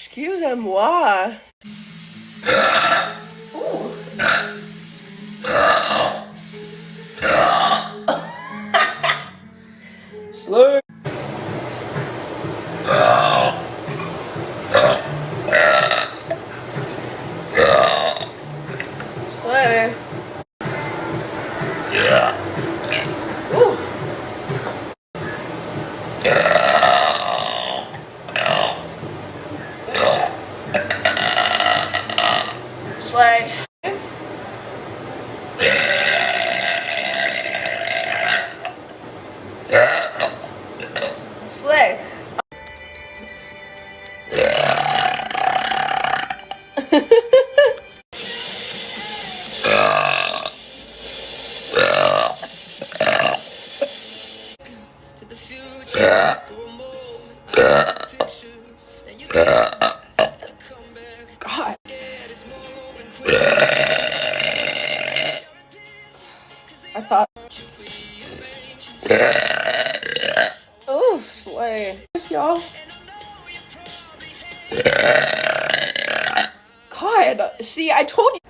Excusez-moi. Slow. Slow. Ooh. Slay. Yes. Slay. God. I thought. Ooh, slay. Y'all. God, see, I told you.